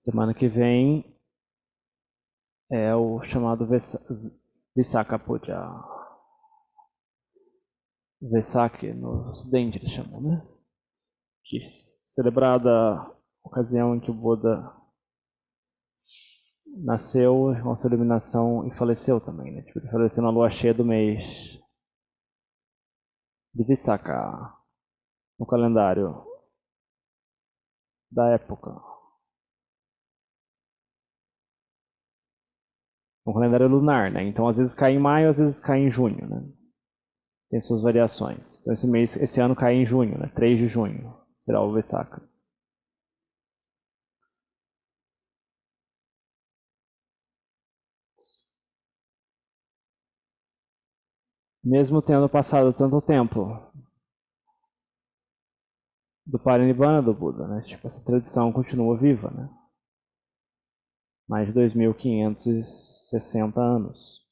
Semana que vem é o chamado Visakha Puja. Vesak no ocidente eles chamam, né? Que celebrada a ocasião em que o Buda nasceu, com sua iluminação e faleceu também, né? Tipo, ele faleceu na lua cheia do mês de Visakha, no calendário da época. No calendário lunar, né? Então às vezes cai em maio, às vezes cai em junho, né? Tem suas variações. Então esse ano cai em junho, né? 3 de junho será o Visakha. Mesmo tendo passado tanto tempo do Parinibbana do Buda, né? Tipo, essa tradição continua viva, né? Mais de 2.560 anos.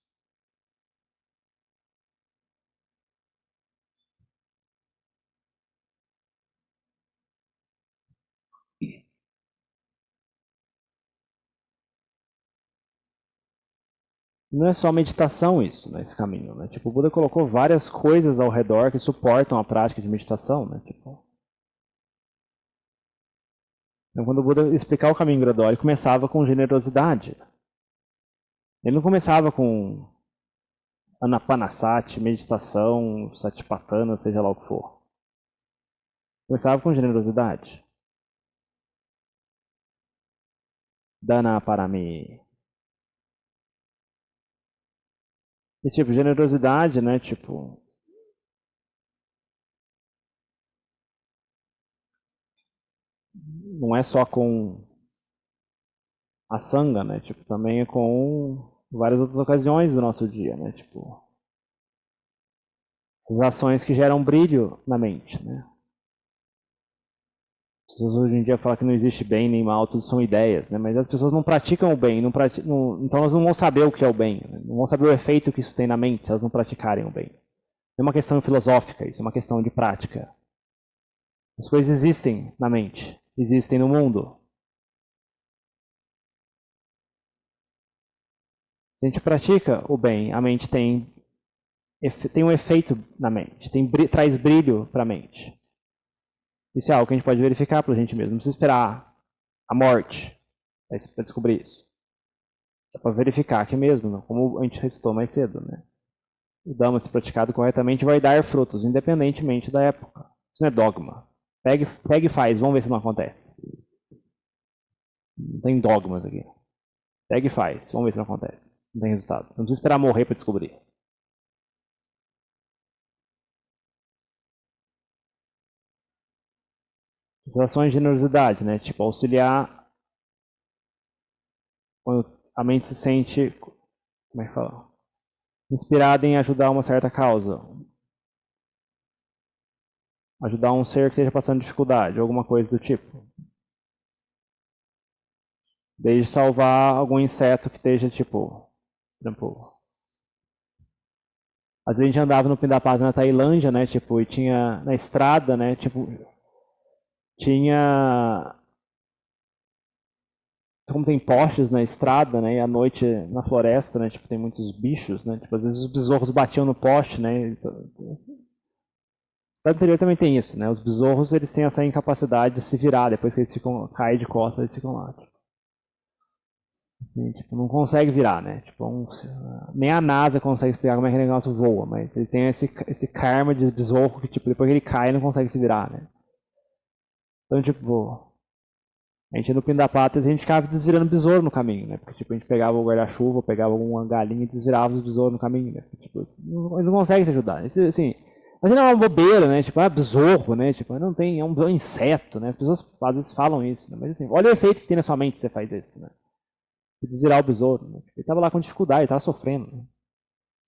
E não é só meditação isso, né, esse caminho, né? Tipo, o Buda colocou várias coisas ao redor que suportam a prática de meditação, né? Tipo, então, quando o Buda explicava o caminho gradual, ele começava com generosidade. Ele não começava com anapanasati, meditação, satipatthana, seja lá o que for. Começava com generosidade. Dana parami. E tipo, generosidade, né? Tipo, não é só com a sanga, né? Tipo, também é com várias outras ocasiões do nosso dia, né? Tipo, as ações que geram brilho na mente, né? As pessoas hoje em dia falam que não existe bem nem mal, tudo são ideias, né? Mas as pessoas não praticam o bem, então elas não vão saber o que é o bem, né? Não vão saber o efeito que isso tem na mente se elas não praticarem o bem. É uma questão filosófica, isso é uma questão de prática. As coisas existem na mente, existem no mundo. Se a gente pratica o bem, a mente tem um efeito na mente, traz brilho para a mente. Isso é algo que a gente pode verificar para a gente mesmo. Não precisa esperar a morte para descobrir isso. Dá para verificar aqui mesmo, né? Como a gente recitou mais cedo. Né? O Dhamma, se praticado corretamente, vai dar frutos, independentemente da época. Isso não é dogma. Pega e faz, vamos ver se não acontece. Não tem dogmas aqui. Pega e faz, vamos ver se não acontece. Não tem resultado. Não precisa esperar morrer para descobrir. As ações de generosidade, né? Tipo, auxiliar quando a mente se sente, como é que fala? Inspirada em ajudar uma certa causa. Ajudar um ser que esteja passando dificuldade, alguma coisa do tipo. Desde salvar algum inseto que esteja, tipo, por exemplo, às vezes a gente andava no Pindapata na Tailândia, né, tipo, e tinha na estrada, né, tipo, tinha, como tem postes na estrada, né, e à noite na floresta, né, tipo, tem muitos bichos, né, tipo, às vezes os besouros batiam no poste, né, no estado interior também tem isso, né, os besouros, eles têm essa incapacidade de se virar, depois que eles caem de costas, eles ficam lá, tipo. Assim, tipo, não consegue virar, né? Tipo, nem a NASA consegue explicar como é que o negócio voa, mas ele tem esse karma de besouro que, tipo, depois que ele cai, ele não consegue se virar, né? Então, tipo, a gente no Pindapatas, a gente ficava desvirando besouro no caminho, né? Porque, tipo, a gente pegava o guarda-chuva, pegava alguma galinha e desvirava os besouros no caminho, né? Porque, tipo, eles não conseguem se ajudar. Isso, assim, mas não é uma bobeira, né? Tipo, besouro, né? Tipo, não tem, é um inseto, né? As pessoas às vezes falam isso, né? Mas, assim, olha o efeito que tem na sua mente se você faz isso, né? Desvirar o besouro. Né? Ele estava lá com dificuldade, ele estava sofrendo. Né?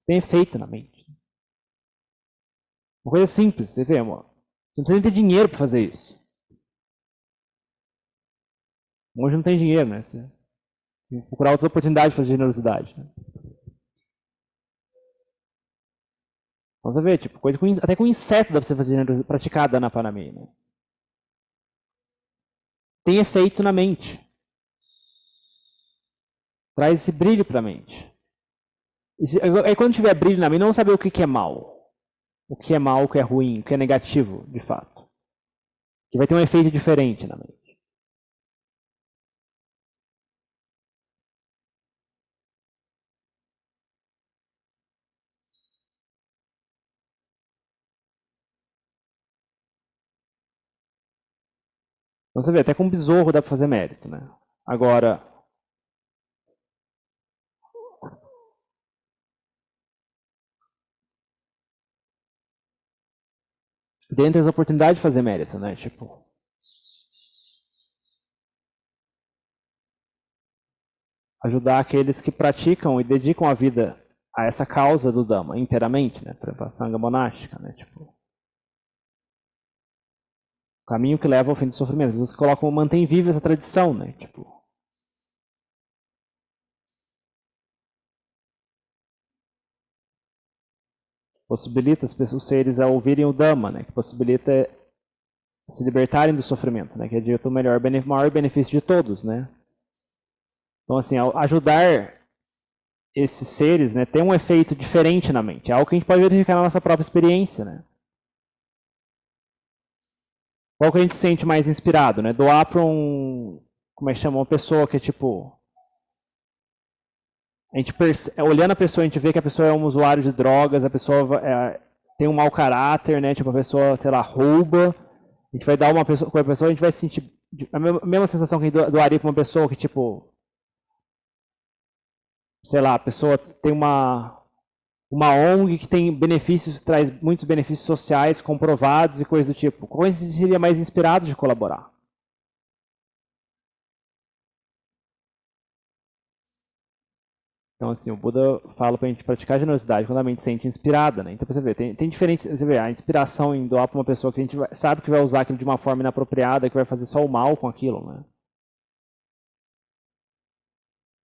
Tem efeito na mente. Uma coisa simples, você vê, amor. Você não precisa nem ter dinheiro para fazer isso. Hoje não tem dinheiro, né? Você tem que procurar outras oportunidades de fazer generosidade. Né? Então você vê, tipo, coisa até com inseto dá para você fazer praticar Dana Parami. Né? Tem efeito na mente. Traz esse brilho para a mente. Aí quando tiver brilho na mente, não saber o que é mal. O que é mal, o que é ruim, o que é negativo, de fato. Que vai ter um efeito diferente na mente. Então você vê, até com um besouro dá para fazer mérito, né? Agora, dentre as oportunidades de fazer mérito, né? Tipo, ajudar aqueles que praticam e dedicam a vida a essa causa do Dhamma inteiramente, né? Por exemplo, a Sangha monástica, né? Tipo, o caminho que leva ao fim do sofrimento. Eles colocam, mantém viva essa tradição, né? Tipo, possibilita os seres a ouvirem o Dhamma, né? Que possibilita se libertarem do sofrimento, né? Que é dito o maior benefício de todos, né? Então, assim, ajudar esses seres, né, tem um efeito diferente na mente. É algo que a gente pode verificar na nossa própria experiência, né? Qual que a gente se sente mais inspirado, né? Doar para como é que chama, uma pessoa que é tipo, a gente olhando a pessoa, a gente vê que a pessoa é um usuário de drogas, a pessoa tem um mau caráter, né? Tipo, a pessoa, sei lá, rouba. A gente vai dar uma pessoa, com a pessoa, a gente vai sentir a mesma sensação que a gente doaria para uma pessoa que, tipo, sei lá, a pessoa tem uma ONG que tem benefícios, traz muitos benefícios sociais comprovados e coisas do tipo. Qual seria mais inspirado de colaborar? Então, assim, o Buda fala para a gente praticar generosidade quando a mente se sente inspirada, né? Então, você vê, tem diferentes, você vê, a inspiração em doar para uma pessoa que a gente sabe que vai usar aquilo de uma forma inapropriada, que vai fazer só o mal com aquilo, né?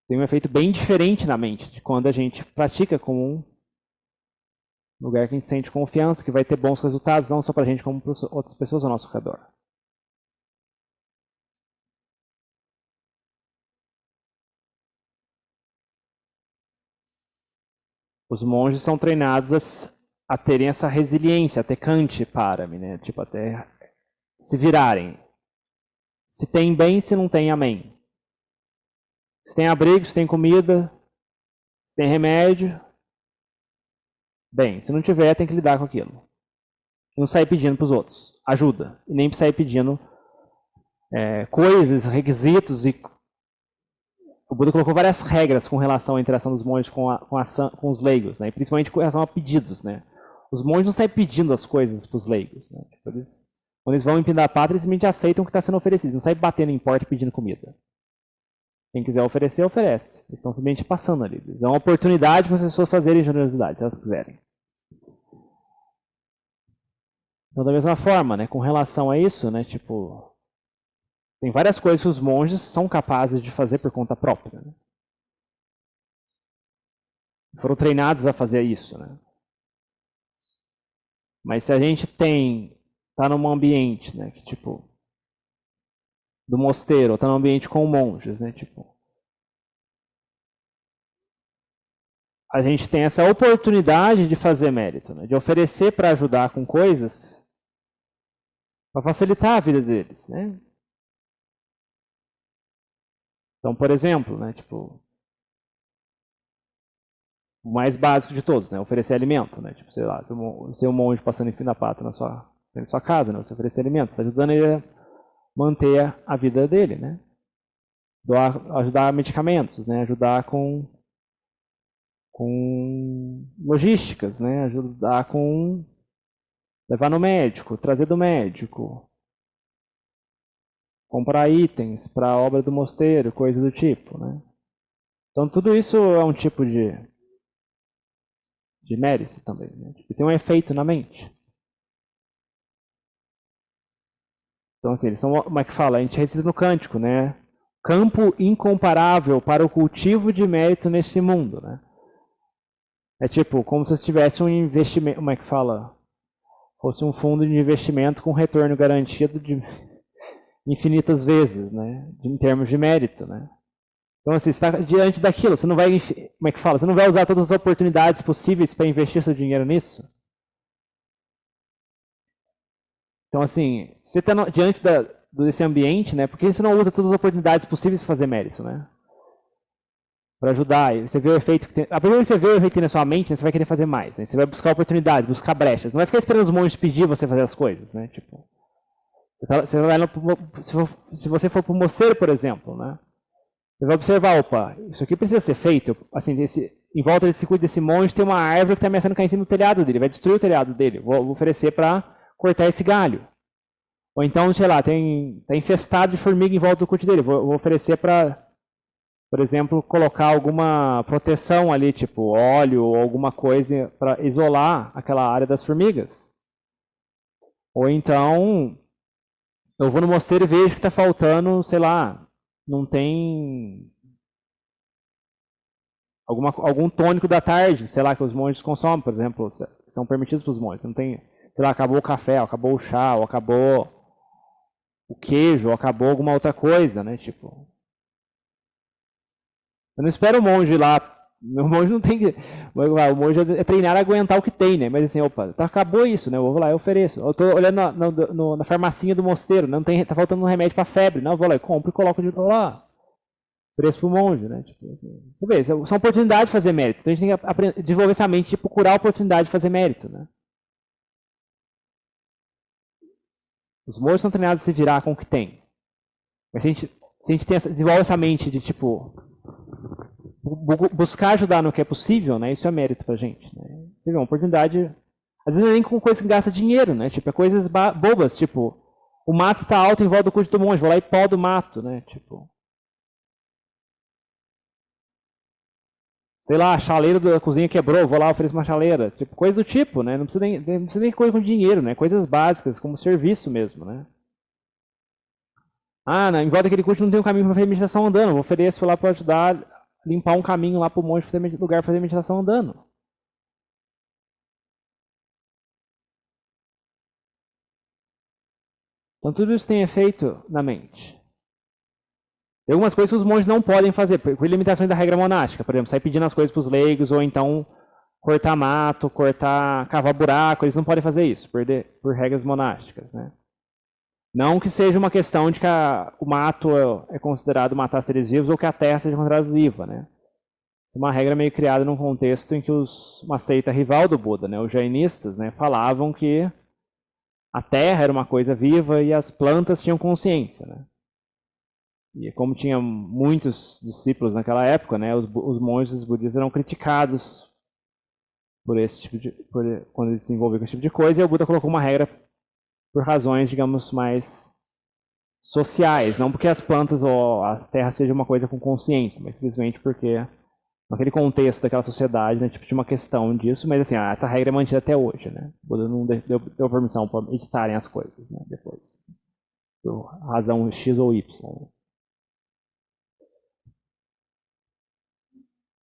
Tem um efeito bem diferente na mente de quando a gente pratica com um lugar que a gente sente confiança, que vai ter bons resultados, não só para a gente, como para outras pessoas ao nosso redor. Os monges são treinados a terem essa resiliência, a ter Kanti Parami, né? Tipo, até se virarem. Se tem bem, se não tem, amém. Se tem abrigo, se tem comida, se tem remédio, bem. Se não tiver, tem que lidar com aquilo. Não sair pedindo para os outros ajuda. E nem sair pedindo coisas, requisitos. E o Buda colocou várias regras com relação à interação dos monges com os leigos, né? E principalmente com relação a pedidos, né? Os monges não saem pedindo as coisas para os leigos, né? Tipo, quando eles vão em Pindapatra, eles simplesmente aceitam o que está sendo oferecido. Eles não saem batendo em porta e pedindo comida. Quem quiser oferecer, oferece. Eles estão simplesmente passando ali. Eles dão uma oportunidade para as pessoas fazerem generosidade, se elas quiserem. Então, da mesma forma, né, com relação a isso, né, tipo, tem várias coisas que os monges são capazes de fazer por conta própria. Né? Foram treinados a fazer isso, né? Mas se a gente tá num ambiente, né, que tipo do mosteiro, ou tá num ambiente com monges, né, tipo, a gente tem essa oportunidade de fazer mérito, né, de oferecer para ajudar com coisas para facilitar a vida deles, né? Então, por exemplo, né, tipo, o mais básico de todos, né, oferecer alimento, né? Tipo, sei lá, se um monge passando em fim da pata na sua casa, né, você oferecer alimento, está ajudando ele a manter a vida dele, né? Ajudar medicamentos, né? Ajudar com logísticas, né? Ajudar com levar no médico, trazer do médico, comprar itens para a obra do mosteiro, coisa do tipo, né? Então tudo isso é um tipo de mérito também, né? E tem um efeito na mente. Então assim, eles são, como é que fala? A gente recita no cântico, né? Campo incomparável para o cultivo de mérito nesse mundo, né? É tipo, como se tivesse um investimento, como é que fala? Fosse um fundo de investimento com retorno garantido de infinitas vezes, né? Em termos de mérito, né? Então, assim, você está diante daquilo, você não vai, como é que fala? Você não vai usar todas as oportunidades possíveis para investir seu dinheiro nisso? Então, assim, você está diante desse ambiente, né? Por que você não usa todas as oportunidades possíveis para fazer mérito, né? Para ajudar. E você vê o efeito que tem. A primeira vez que você vê o efeito que tem na sua mente, né, você vai querer fazer mais, né? Você vai buscar oportunidades, buscar brechas. Não vai ficar esperando os monges pedir você fazer as coisas, né? Tipo, você vai se você for para o mosteiro, por exemplo, né? Você vai observar, opa, isso aqui precisa ser feito. Assim, em volta desse monge tem uma árvore que está ameaçando cair em cima do telhado dele, vai destruir o telhado dele. Vou oferecer para cortar esse galho. Ou então, sei lá, tá infestado de formiga em volta do curso dele. Vou oferecer para, por exemplo, colocar alguma proteção ali, tipo óleo ou alguma coisa para isolar aquela área das formigas. Ou então, eu vou no mosteiro e vejo que está faltando, sei lá, não tem algum tônico da tarde, sei lá, que os monges consomem, por exemplo, são permitidos para os monges. Não tem, sei lá, acabou o café, acabou o chá, ou acabou o queijo, ou acabou alguma outra coisa, né? Tipo, eu não espero o monge lá. O monge não tem que. O monge é treinar a aguentar o que tem, né? Mas assim, opa, tá, acabou isso, né? Eu vou lá, eu ofereço. Eu tô olhando na farmacinha do mosteiro, não tem, tá faltando um remédio para febre. Não, eu vou lá, eu compro e coloco de lá. Ofereço pro monge, né? Tipo, assim, você vê, são oportunidades de fazer mérito. Então a gente tem que desenvolver essa mente de procurar a oportunidade de fazer mérito, né? Os monges são treinados a se virar com o que tem. Mas se a gente desenvolve essa mente de tipo buscar ajudar no que é possível, né? Isso é mérito pra gente. Né? Você vê uma oportunidade, às vezes não é nem com coisa que gasta dinheiro, né? Tipo, é coisas bobas, tipo, o mato está alto em volta do curso do monge, vou lá e podo o mato, né? Tipo, sei lá, a chaleira da cozinha quebrou, vou lá ofereço uma chaleira, tipo, coisa do tipo, né? Não precisa nem coisa com dinheiro, né? Coisas básicas, como serviço mesmo, né? Ah, em volta daquele curso não tem um caminho para fazer meditação andando, vou ofereço lá para ajudar a limpar um caminho lá para o monge fazer lugar para fazer meditação andando. Então tudo isso tem efeito na mente. Tem algumas coisas que os monges não podem fazer, por limitações da regra monástica. Por exemplo, sair pedindo as coisas para os leigos, ou então cortar mato, cavar buraco, eles não podem fazer isso, por regras monásticas. Né? Não que seja uma questão de que o mato é considerado matar seres vivos, ou que a terra seja considerada viva. Né? É uma regra meio criada num contexto em que uma seita rival do Buda, né, os jainistas, né, falavam que a terra era uma coisa viva e as plantas tinham consciência. Né? E como tinha muitos discípulos naquela época, né, os monges budistas eram criticados por esse tipo quando eles se envolviam com esse tipo de coisa, e o Buda colocou uma regra por razões, digamos, mais sociais, não porque as plantas ou as terras sejam uma coisa com consciência, mas simplesmente porque naquele contexto daquela sociedade, né, tipo, tinha uma questão disso, mas assim, essa regra é mantida até hoje, né? O Buda não deu permissão para editarem as coisas, né, depois, por razão X ou Y.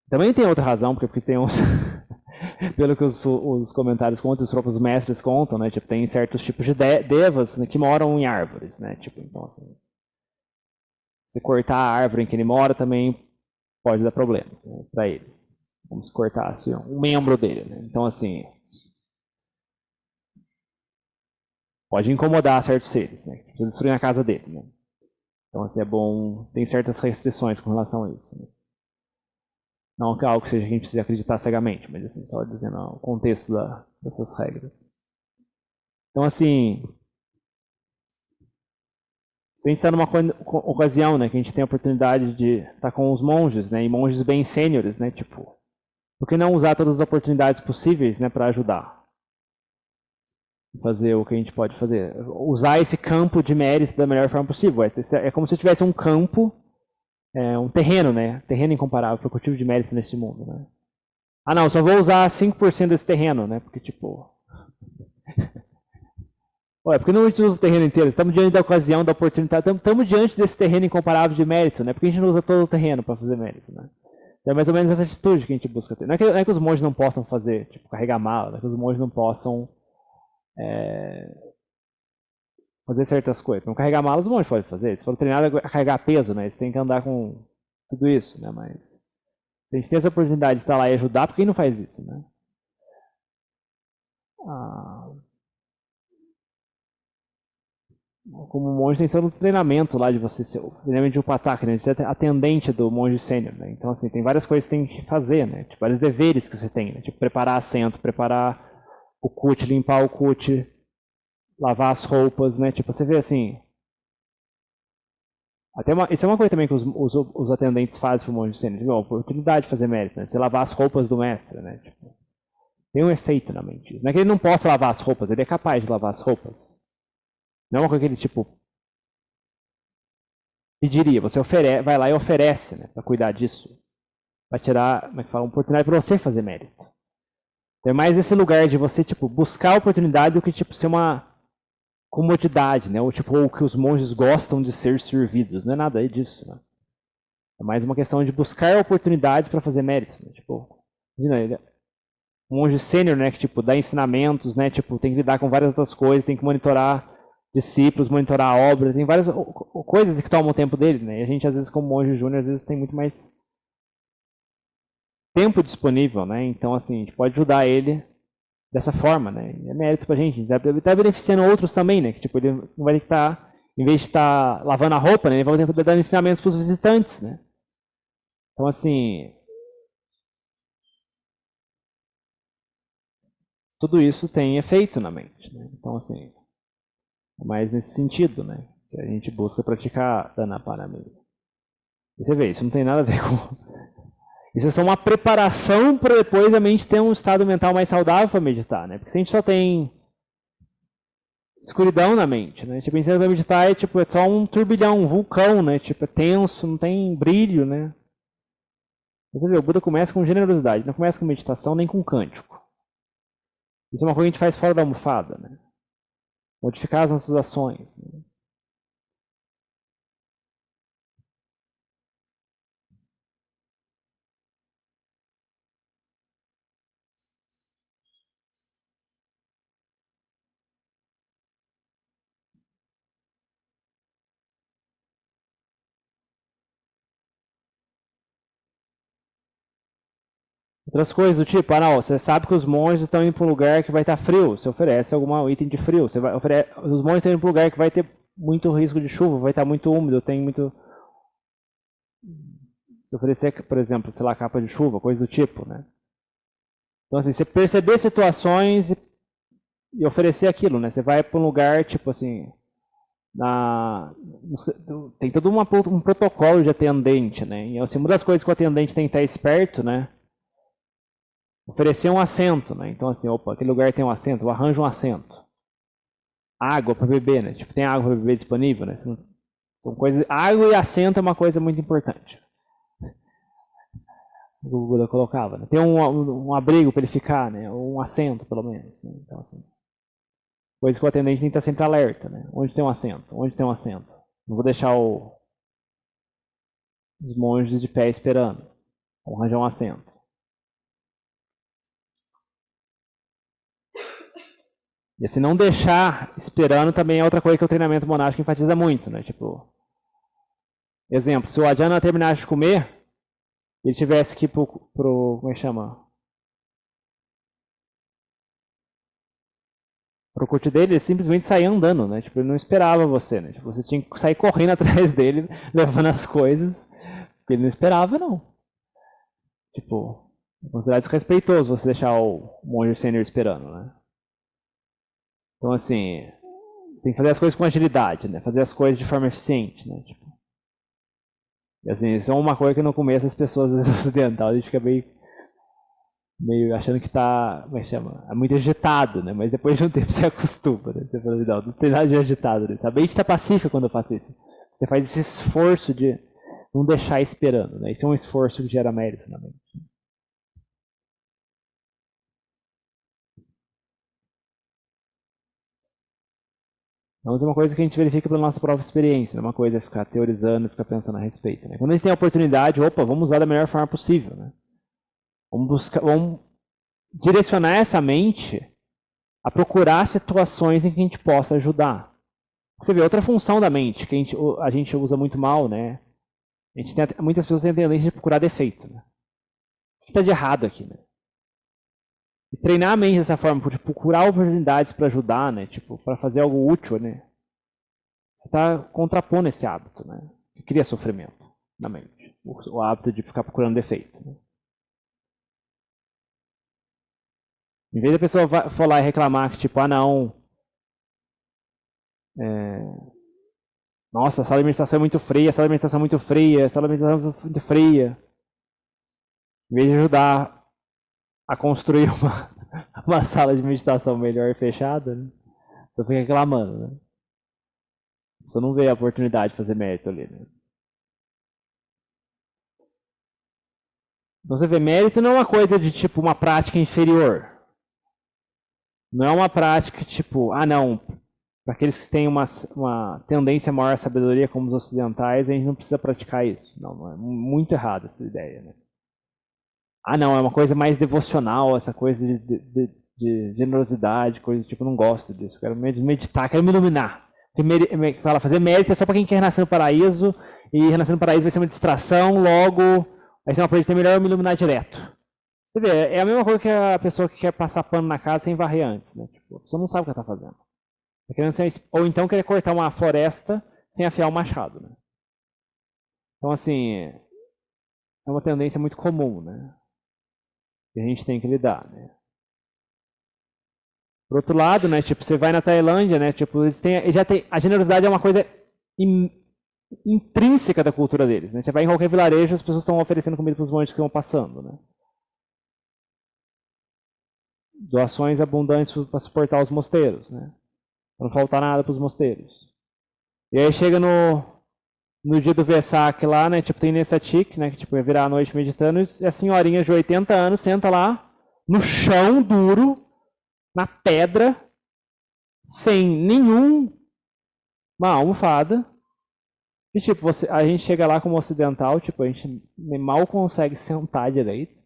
Também tem outra razão, porque tem uns. Pelo que os comentários contam, os próprios mestres contam, né? Tipo, tem certos tipos de devas, né, que moram em árvores, né? Tipo, então, assim, se cortar a árvore em que ele mora também pode dar problema, né, para eles. Como se cortasse um membro dele, né? Então, assim, pode incomodar certos seres, né? Precisa destruir a casa dele, né? Então, assim, é bom. Tem certas restrições com relação a isso. Né? Não que é algo que seja que a gente precisa acreditar cegamente, mas assim, só dizendo o contexto dessas regras. Então, assim, se a gente está numa ocasião, né, que a gente tem a oportunidade de estar com os monges, né, e monges bem sêniores, né, tipo, por que não usar todas as oportunidades possíveis, né, para ajudar? Fazer o que a gente pode fazer. Usar esse campo de mérito da melhor forma possível. É como se tivesse um campo, um terreno, né, terreno incomparável para o cultivo de mérito nesse mundo, né. Ah, não, só vou usar 5% desse terreno, né, porque, tipo, ué, porque não a gente usa o terreno inteiro? Estamos diante da ocasião, da oportunidade, estamos diante desse terreno incomparável de mérito, né? Porque a gente não usa todo o terreno para fazer mérito, né? Então é mais ou menos essa atitude que a gente busca ter. Não é que os monges não possam fazer, tipo, carregar mala, não é que os monges não possam fazer certas coisas. Não carregar mala os monges podem fazer, eles foram treinados a carregar peso, né? Eles têm que andar com tudo isso, né? Mas se a gente tem essa oportunidade de estar lá e ajudar, por que não faz isso, né? Como monge tem todo um treinamento lá de você ser, treinamento de Upataka, né? De ser atendente do monge sênior, né? Então, assim, tem várias coisas que tem que fazer, né? Tipo, vários deveres que você tem, né? Tipo, preparar assento, preparar o cut, limpar o cut, lavar as roupas, né? Tipo, você vê assim... isso é uma coisa também que os atendentes fazem para o monge sênior. Tipo, a oportunidade de fazer mérito, né? Você lavar as roupas do mestre, né? Tipo, tem um efeito na mente. Não é que ele não possa lavar as roupas, ele é capaz de lavar as roupas. Não é uma coisa que ele, tipo, pediria. Você vai lá e oferece, né, para cuidar disso. Para tirar, como é que fala, uma oportunidade para você fazer mérito. Então é mais esse lugar de você, tipo, buscar a oportunidade do que, tipo, ser uma comodidade, né? Ou, tipo, ou que os monges gostam de ser servidos. Não é nada disso, né? É mais uma questão de buscar oportunidades para fazer mérito. Né? Tipo, imagina, um monge sênior, né, que, tipo, dá ensinamentos, né? Tipo, tem que lidar com várias outras coisas, tem que monitorar discípulos, monitorar a obra, tem várias coisas que tomam o tempo dele, né? E a gente, às vezes, como monge júnior, às vezes tem muito mais tempo disponível, né? Então, assim, a gente pode ajudar ele dessa forma, né? E é mérito pra gente. Ele tá beneficiando outros também, né? Que, tipo, ele não vai estar, em vez de estar lavando a roupa, né? Ele vai poder dar ensinamentos para os visitantes, né? Então, assim, tudo isso tem efeito na mente, né? Então, assim, é mais nesse sentido, né? Que a gente busca praticar Danapanamini. E você vê, isso não tem nada a ver com... Isso é só uma preparação para depois a mente ter um estado mental mais saudável para meditar, né? Porque se a gente só tem escuridão na mente, né? Tipo, pensando para meditar é tipo, é só um turbilhão, um vulcão, né? Tipo, é tenso, não tem brilho, né? Você vê, o Buda começa com generosidade, não começa com meditação nem com cântico. Isso é uma coisa que a gente faz fora da almofada, né? Modificar as nossas ações, né? Outras coisas do tipo, não, você sabe que os monges estão indo para um lugar que vai estar frio, você oferece algum item de frio, os monges estão indo para um lugar que vai ter muito risco de chuva, vai estar muito úmido, tem muito... Se oferecer, por exemplo, sei lá, capa de chuva, coisa do tipo, né? Então, assim, você perceber situações e oferecer aquilo, né? Você vai para um lugar, tipo assim, tem todo um protocolo de atendente, né? E assim, uma das coisas que o atendente tem que estar esperto, né? Oferecer um assento, né? Então, assim, opa, aquele lugar tem um assento, eu arranjo um assento. Água para beber, né? Tipo, tem água para beber disponível, né? São coisas... Água e assento é uma coisa muito importante. O Buda colocava, né? Tem um abrigo para ele ficar, né? Ou um assento, pelo menos. Né? Então, assim, coisa que o atendente tem que estar sempre alerta, né? Onde tem um assento? Onde tem um assento? Não vou deixar os monges de pé esperando. Vou arranjar um assento. E assim, não deixar esperando também é outra coisa que o treinamento monástico enfatiza muito, né? Tipo, exemplo, se o Ajahn terminasse de comer, ele tivesse que ir como é que chama? Pro cut dele, ele simplesmente saía andando, né? Tipo, ele não esperava você, né? Tipo, você tinha que sair correndo atrás dele, levando as coisas, porque ele não esperava, não. Tipo, é considerado desrespeitoso você deixar o monge sênior esperando, né? Então, assim, você tem que fazer as coisas com agilidade, né? Fazer as coisas de forma eficiente, né? Tipo, e assim, isso é uma coisa que no começo as pessoas às vezes ocidentais, a gente fica meio achando que tá, como é que chama? É muito agitado, né? Mas depois de um tempo você acostuma, né? Você fala, não tem nada de agitado, né? A mente tá pacífica quando eu faço isso. Você faz esse esforço de não deixar esperando, né? Isso é um esforço que gera mérito na mente. Então, isso é uma coisa que a gente verifica pela nossa própria experiência, não é uma coisa ficar teorizando, ficar pensando a respeito, né? Quando a gente tem a oportunidade, opa, vamos usar da melhor forma possível, né? Vamos direcionar essa mente a procurar situações em que a gente possa ajudar. Você vê, outra função da mente que a gente usa muito mal, né? Muitas pessoas têm a tendência de procurar defeito, né? O que está de errado aqui, né? E treinar a mente dessa forma, tipo, procurar oportunidades para ajudar, né? Tipo, para fazer algo útil, né? Você está contrapondo esse hábito, né? Que cria sofrimento na mente. O hábito de ficar procurando defeito. Né? Em vez da pessoa for lá e reclamar que, tipo, ah, não. Nossa, essa alimentação é muito fria, essa alimentação é muito fria, essa alimentação é muito fria. Em vez de ajudar a construir uma sala de meditação melhor e fechada, né? Você fica reclamando, né? Você não vê a oportunidade de fazer mérito ali, né? Então você vê, mérito não é uma coisa de tipo uma prática inferior. Não é uma prática tipo, ah não, para aqueles que têm uma tendência maior à sabedoria como os ocidentais, a gente não precisa praticar isso. Não, não é muito errada essa ideia, né? Ah não, é uma coisa mais devocional, essa coisa de generosidade, coisa do tipo, não gosto disso, quero meditar, quero me iluminar. Porque fala, fazer mérito é só para quem quer renascer no paraíso, e renascer no paraíso vai ser uma distração, logo vai ser uma coisa que é melhor me iluminar direto. Você vê, é a mesma coisa que a pessoa que quer passar pano na casa sem varrer antes, né? Tipo, a pessoa não sabe o que ela está fazendo. Tá querendo ou então querer cortar uma floresta sem afiar o machado, né? Então, assim, é uma tendência muito comum, né? Que a gente tem que lidar, né? Por outro lado, né, tipo, você vai na Tailândia, né, tipo, a generosidade é uma coisa intrínseca da cultura deles, né? Você vai em qualquer vilarejo, as pessoas estão oferecendo comida para os monges que estão passando, né? Doações abundantes para suportar os mosteiros, né? Para não faltar nada para os mosteiros. E aí chega no dia do Vesak lá, né, tipo, tem Nessatik, né, que tipo, ia virar a noite meditando, e a senhorinha de 80 anos senta lá, no chão duro, na pedra, sem nenhuma almofada. E tipo, a gente chega lá como ocidental, tipo, a gente mal consegue sentar direito.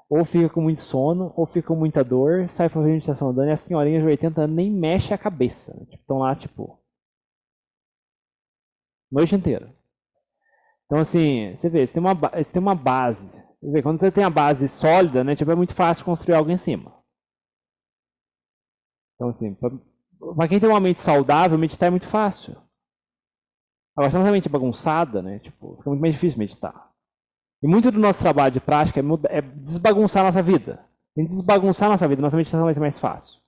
Ou fica com muito sono, ou fica com muita dor, sai fazendo meditação andando, e a senhorinha de 80 anos nem mexe a cabeça. Né? Tipo, estão lá, tipo, noite inteira. Então, assim, você vê, você tem uma base. Você vê, quando você tem a base sólida, né, tipo, é muito fácil construir algo em cima. Então, assim, para quem tem uma mente saudável, meditar é muito fácil. Agora, se você tem uma mente bagunçada, né, tipo, fica muito mais difícil meditar. E muito do nosso trabalho de prática é desbagunçar a nossa vida. Tem que desbagunçar a nossa vida, nossa meditação vai ser mais fácil.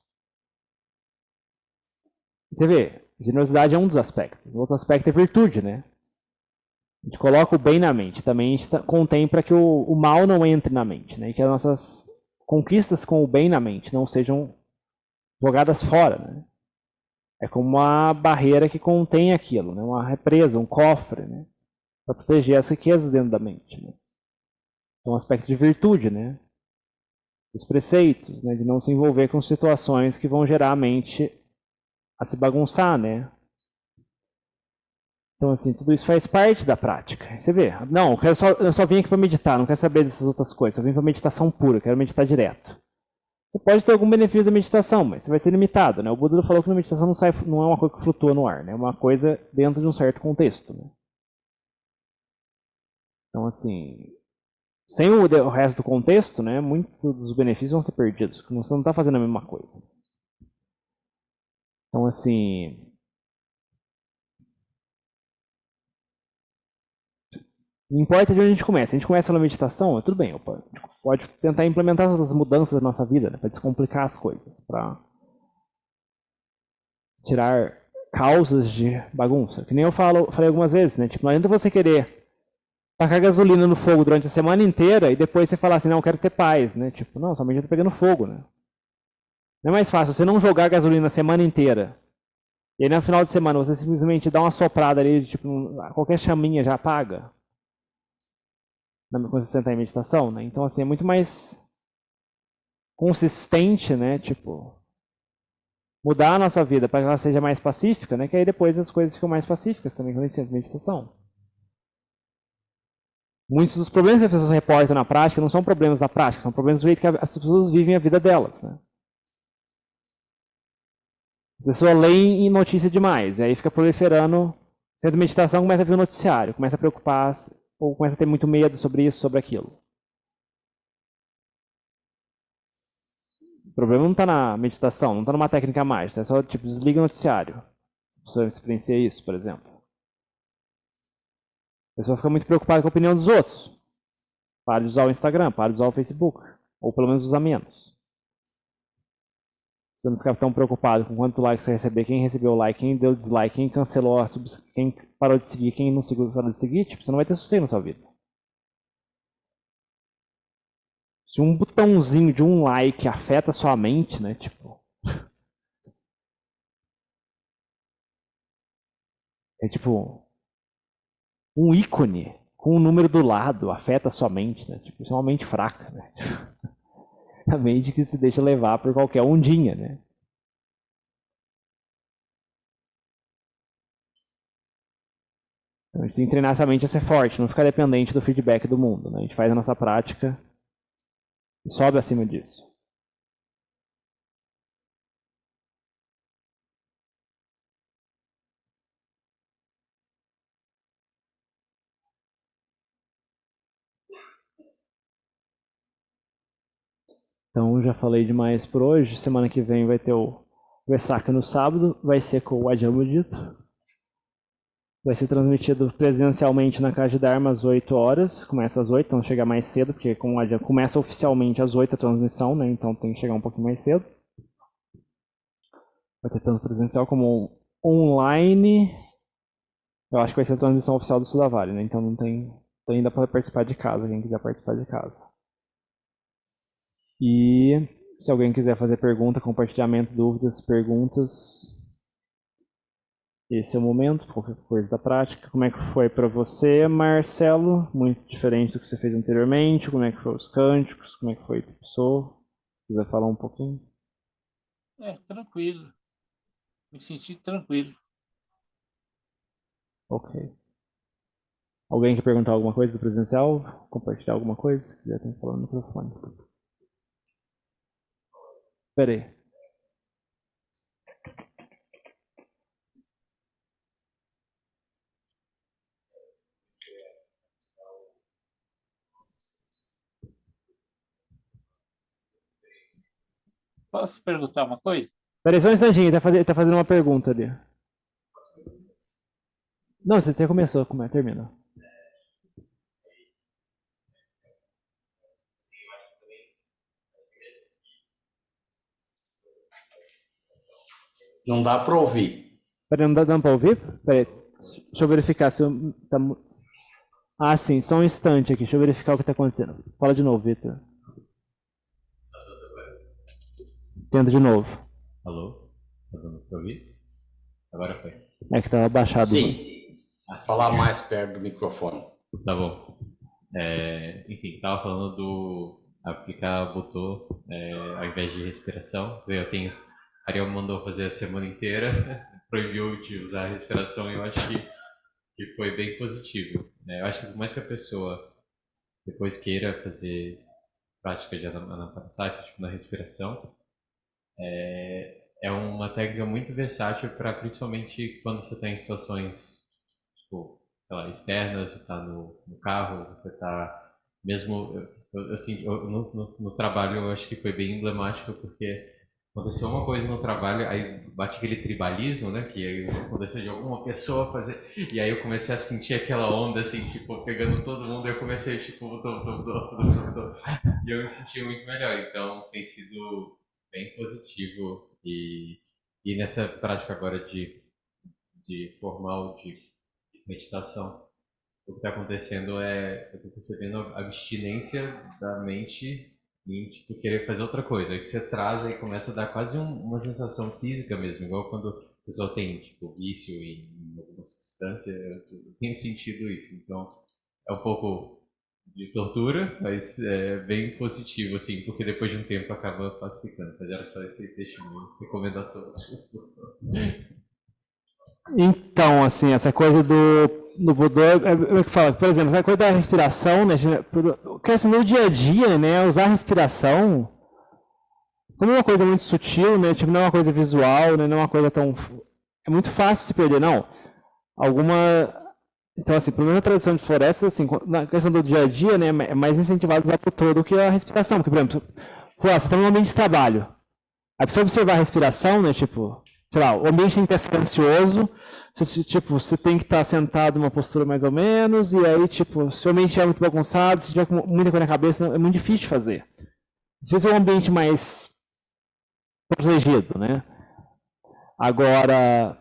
Você vê, generosidade é um dos aspectos. O outro aspecto é virtude, né? A gente coloca o bem na mente. Também a gente contempla que o mal não entre na mente, né? E que as nossas conquistas com o bem na mente não sejam jogadas fora, né? É como uma barreira que contém aquilo, né? Uma represa, um cofre, né? Para proteger as riquezas dentro da mente, né? Então, um aspecto de virtude, né? Os preceitos, né? De não se envolver com situações que vão gerar a mente a se bagunçar, né? Então, assim, tudo isso faz parte da prática. Você vê, não, eu só vim aqui para meditar, não quero saber dessas outras coisas, eu vim para meditação pura, quero meditar direto. Você pode ter algum benefício da meditação, mas você vai ser limitado, né? O Buda falou que a meditação não é uma coisa que flutua no ar, né? É uma coisa dentro de um certo contexto, né? Então, assim, sem o resto do contexto, né, muitos dos benefícios vão ser perdidos, porque você não está fazendo a mesma coisa. Então, assim, não importa de onde a gente começa. A gente começa na meditação, tudo bem, opa, a gente pode tentar implementar as mudanças da nossa vida, né, para descomplicar as coisas, para tirar causas de bagunça. Que nem eu falei algumas vezes, né? Tipo, não adianta você querer tacar gasolina no fogo durante a semana inteira e depois você falar assim, não, eu quero ter paz, né? Tipo, não, sua mente está pegando fogo, né? Não é mais fácil você não jogar gasolina a semana inteira e aí no final de semana você simplesmente dá uma soprada ali, tipo, qualquer chaminha já apaga? Quando você sentar em meditação, né? Então, assim, é muito mais consistente, né? Tipo, mudar a nossa vida para que ela seja mais pacífica, né? Que aí depois as coisas ficam mais pacíficas também quando a gente senta em meditação. Muitos dos problemas que as pessoas reportam na prática não são problemas da prática, são problemas do jeito que as pessoas vivem a vida delas, né? As pessoas leem notícia demais, e aí fica proliferando. Sendo meditação, começa a ver o noticiário, começa a preocupar ou começa a ter muito medo sobre isso, sobre aquilo. O problema não está na meditação, não está numa técnica mágica, é só tipo, desliga o noticiário. Você experiencia isso, por exemplo. A pessoa fica muito preocupada com a opinião dos outros. Para de usar o Instagram, para de usar o Facebook, ou pelo menos usar menos. Você não ficar tão preocupado com quantos likes você receber, quem recebeu o like, quem deu dislike, quem cancelou, quem parou de seguir, quem não seguiu, parou de seguir, tipo, você não vai ter sossego na sua vida. Se um botãozinho de um like afeta a sua mente, né, tipo... É tipo... Um ícone com o número do lado afeta a sua mente, né? Tipo, isso é uma mente fraca, né? A mente que se deixa levar por qualquer ondinha, né? Então, a gente tem que treinar essa mente a ser forte, não ficar dependente do feedback do mundo, né? A gente faz a nossa prática e sobe acima disso. Então, já falei demais por hoje. Semana que vem vai ter o Versaka no sábado, vai ser com o Ajahn Mudito. Vai ser transmitido presencialmente na Casa de Dharma às 8 horas. Começa às 8, então chega mais cedo, porque como começa oficialmente às 8 a transmissão, né? Então tem que chegar um pouquinho mais cedo. Vai ter tanto presencial como online. Eu acho que vai ser a transmissão oficial do Sudavale, né? Então não tem ainda para participar de casa, quem quiser participar de casa. E se alguém quiser fazer pergunta, compartilhamento, dúvidas, perguntas, esse é o momento, qualquer coisa da prática. Como é que foi para você, Marcelo? Muito diferente do que você fez anteriormente. Como é que foi os cânticos? Como é que foi o pessoa? Quiser falar um pouquinho? Tranquilo. Me senti tranquilo. Ok. Alguém quer perguntar alguma coisa do presencial? Compartilhar alguma coisa? Se quiser, tem que falar no microfone. Espera aí. Posso perguntar uma coisa? Peraí, só um instantinho, ele tá fazendo uma pergunta ali. Não, você até começou, termina. Não dá para ouvir. Peraí, não dá dando pra ouvir? Peraí, deixa eu verificar se eu... Tá... Ah, sim, só um instante aqui, deixa eu verificar o que tá acontecendo. Fala de novo, Vitor. Tenta de novo. Alô? Tá dando pra ouvir? Agora foi. É que tava baixado. Sim. Falar mais perto do microfone. Tá bom. Enfim, tava falando do aplicar botô ao invés de respiração. Ariel mandou fazer a semana inteira, proibiu de usar a respiração e eu acho que foi bem positivo. Eu acho que por mais que a pessoa depois queira fazer prática de anapanasati, tipo na respiração, é uma técnica muito versátil para principalmente quando você está em situações tipo, sei lá, externas, você está no carro, você está mesmo assim, no trabalho eu acho que foi bem emblemático porque aconteceu uma coisa no trabalho, aí bate aquele tribalismo, né, que aí aconteceu de alguma pessoa fazer, e aí eu comecei a sentir aquela onda assim, tipo, pegando todo mundo, e eu comecei tipo, e eu me senti muito melhor, então tem sido bem positivo e nessa prática agora de formal de meditação, o que está acontecendo é, eu estou percebendo a abstinência da mente em tipo, querer fazer outra coisa, aí que você traz e começa a dar quase uma sensação física mesmo, igual quando a pessoa tem tipo, vício em alguma substância, eu tenho sentido isso, então é um pouco de tortura, mas é bem positivo, assim, porque depois de um tempo acaba pacificando. Mas era só esse testemunho, recomendo a todos. Então, assim, essa coisa do Budô, é que fala, por exemplo, essa coisa da respiração, né, porque assim, no dia a dia, né, usar a respiração, como é uma coisa muito sutil, né, tipo, não é uma coisa visual, né, não é uma coisa tão... É muito fácil se perder, não. Alguma... Então, assim, pelo menos na tradição de floresta, assim, na questão do dia a dia, né, é mais incentivado a usar o todo do que a respiração. Porque, por exemplo, sei lá, você está num ambiente de trabalho. Aí precisa observar a respiração, né, tipo, sei lá, o ambiente tem que estar silencioso, tipo, você tem que estar sentado numa postura mais ou menos, e aí, tipo, se o ambiente estiver muito bagunçado, se tiver com muita coisa na cabeça, é muito difícil de fazer. Se você é um ambiente mais protegido, né? Agora,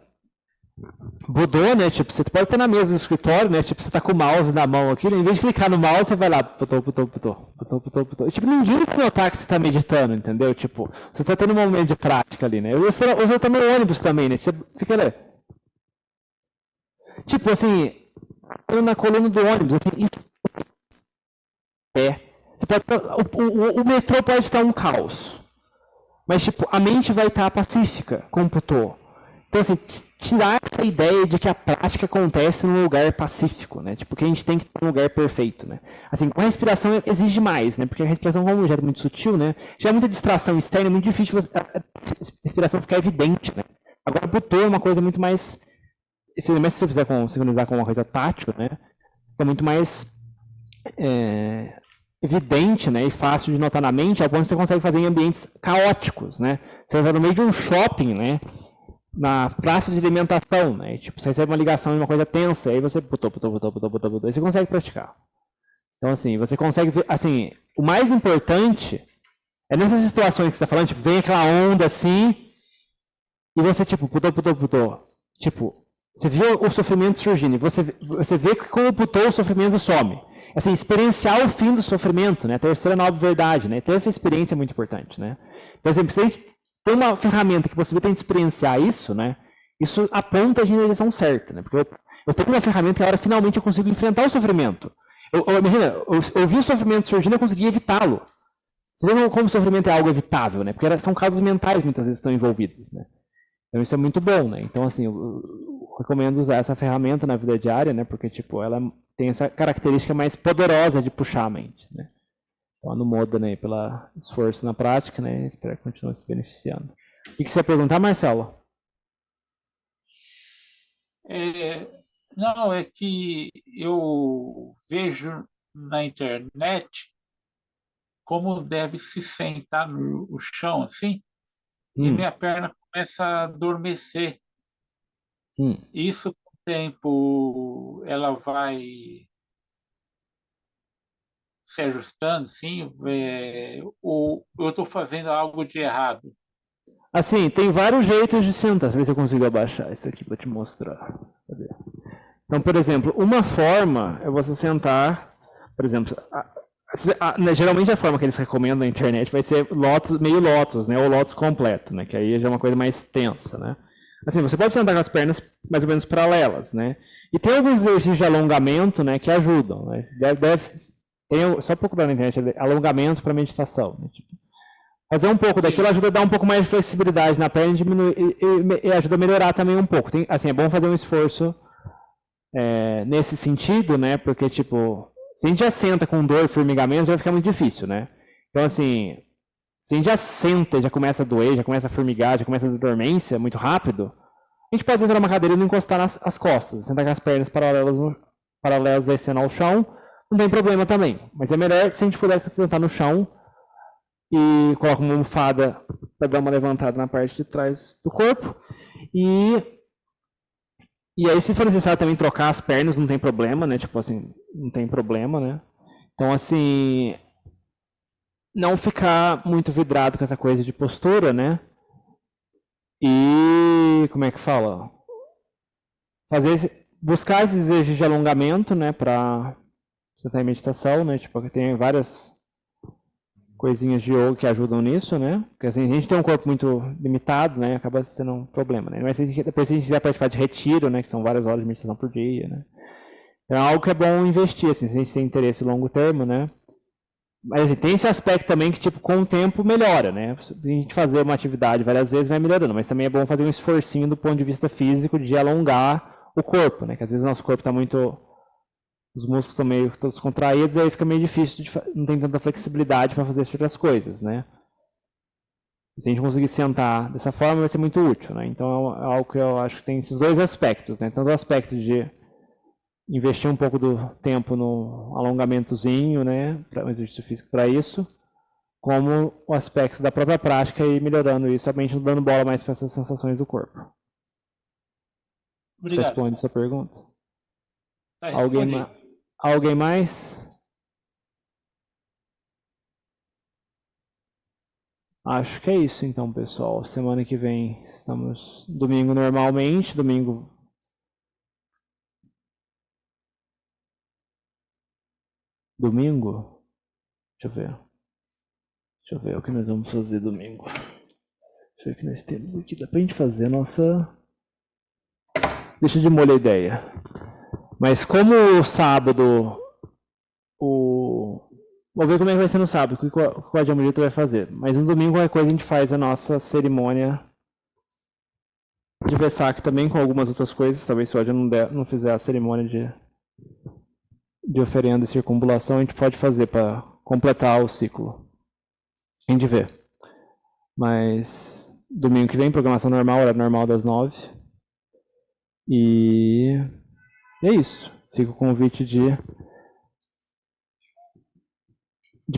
Budô, né? Tipo, você pode estar na mesa do escritório, né? Tipo, você tá com o mouse na mão aqui, né? Em vez de clicar no mouse, você vai lá, putô, putô, putô, putô, putô, putô. E, tipo, ninguém vai notar que você tá meditando, entendeu? Tipo, você tá tendo um momento de prática ali, né? Eu uso também o ônibus também, né? Você fica ali. Tipo, assim, na coluna do ônibus, assim, isso você pode, o metrô pode estar um caos, mas, tipo, a mente vai estar pacífica, como putô. Então, assim, tirar essa ideia de que a prática acontece num lugar pacífico, né? Tipo, que a gente tem que ter um lugar perfeito, né? Assim, a respiração exige mais, né? Porque a respiração, como já é muito sutil, né? Já é muita distração externa, é muito difícil a respiração ficar evidente, né? Agora, o butô é uma coisa muito mais... Se você fizer sincronizar com uma coisa tátil, né? É muito mais evidente, né? E fácil de notar na mente, ao ponto que você consegue fazer em ambientes caóticos, né? Você vai no meio de um shopping, né? Na praça de alimentação, né? E, tipo, você recebe uma ligação de uma coisa tensa, aí você putou, aí você consegue praticar. Então, assim, você consegue ver, assim, o mais importante é nessas situações que você está falando, tipo, vem aquela onda assim, e você, tipo, putou. Tipo, você viu o sofrimento surgindo, e você vê que com o putou o sofrimento some. Assim, experienciar o fim do sofrimento, né? A terceira nobre verdade, né? Ter essa experiência é muito importante, né? Então, assim, se a gente tem uma ferramenta que você tem que experienciar isso, né? Isso aponta a direção certa, né? Porque eu tenho uma ferramenta que agora finalmente eu consigo enfrentar o sofrimento. Imagina, eu vi o sofrimento surgindo, eu consegui evitá-lo. Você vê como o sofrimento é algo evitável, né? Porque são casos mentais muitas vezes estão envolvidos, né? Então isso é muito bom, né? Então assim, eu recomendo usar essa ferramenta na vida diária, né? Porque tipo, ela tem essa característica mais poderosa de puxar a mente, né? Então, não muda, né, pelo esforço na prática, né? Espero que continue se beneficiando. O que você ia perguntar, Marcelo? Não, é que eu vejo na internet como deve se sentar no chão, assim, e minha perna começa a adormecer. Isso, com o tempo, ela vai se ajustando, sim, ou eu estou fazendo algo de errado? Assim, tem vários jeitos de sentar. Deixa eu ver se eu consigo abaixar isso aqui para te mostrar. Cadê? Então, por exemplo, uma forma é você sentar, por exemplo, geralmente a forma que eles recomendam na internet vai ser lótus, meio lótus, né, ou lótus completo, né, que aí já é uma coisa mais tensa, né. Assim, você pode sentar com as pernas mais ou menos paralelas, né, e tem alguns exercícios de alongamento, né, que ajudam, né, só procurar na internet alongamento para meditação, né, tipo, fazer um pouco daquilo ajuda a dar um pouco mais de flexibilidade na perna e ajuda a melhorar também um pouco. Assim, é bom fazer um esforço nesse sentido, né? Porque, tipo, se a gente já senta com dor e formigamento, vai ficar muito difícil, né? Então, assim, se a gente já senta, já começa a doer, já começa a formigar, já começa a ter dormência muito rápido, a gente pode sentar numa cadeira e não encostar nas costas, sentar com as pernas paralelas descendo ao chão, não tem problema também. Mas é melhor que se a gente puder sentar no chão e coloca uma almofada para dar uma levantada na parte de trás do corpo. E aí, se for necessário também trocar as pernas, não tem problema, né? Tipo assim, não tem problema, né? Então, assim, não ficar muito vidrado com essa coisa de postura, né? E, como é que fala? Buscar esses exercícios de alongamento, né? Para você estar em meditação, né? Tipo, tem várias coisinhas de yoga que ajudam nisso, né? Porque assim, a gente tem um corpo muito limitado, né? Acaba sendo um problema, né? Mas depois a gente quiser participar de retiro, né? Que são várias horas de meditação por dia, né? Então é algo que é bom investir, assim, se a gente tem interesse a longo termo, né? Mas assim, tem esse aspecto também que, tipo, com o tempo melhora, né? Se a gente fazer uma atividade várias vezes vai melhorando, mas também é bom fazer um esforcinho do ponto de vista físico de alongar o corpo, né? Que às vezes o nosso corpo está muito... Os músculos estão meio todos contraídos, aí fica meio difícil, não tem tanta flexibilidade para fazer outras coisas, né? Se a gente conseguir sentar dessa forma, vai ser muito útil, né? Então é algo que eu acho que tem esses dois aspectos, né? Tanto o aspecto de investir um pouco do tempo no alongamentozinho, né, para um exercício físico para isso, como o aspecto da própria prática e melhorando isso, somente não dando bola mais para essas sensações do corpo. Você Obrigado. responde essa pergunta? Tá Alguém, respondido. alguém mais? Acho que é isso então, pessoal. Semana que vem estamos domingo normalmente, domingo. Domingo? Deixa eu ver. Deixa eu ver o que nós vamos fazer domingo. Deixa eu ver o que nós temos aqui. Dá pra gente fazer a nossa. Deixa de molhar a ideia. Mas como o sábado. Vou ver como é que vai ser no sábado, o que o Adjamilito vai fazer. Mas no domingo, qualquer coisa, a gente faz a nossa cerimônia de Vesak também, com algumas outras coisas. Talvez se o Adja não fizer a cerimônia de oferenda e circunambulação, a gente pode fazer para completar o ciclo. A gente vê. Mas domingo que vem, programação normal, horário normal das 9. E é isso. Fica o convite de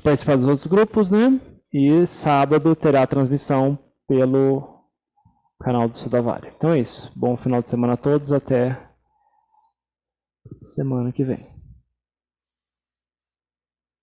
participar dos outros grupos, né? E sábado terá a transmissão pelo canal do Sudavari. Então é isso. Bom final de semana a todos. Até semana que vem.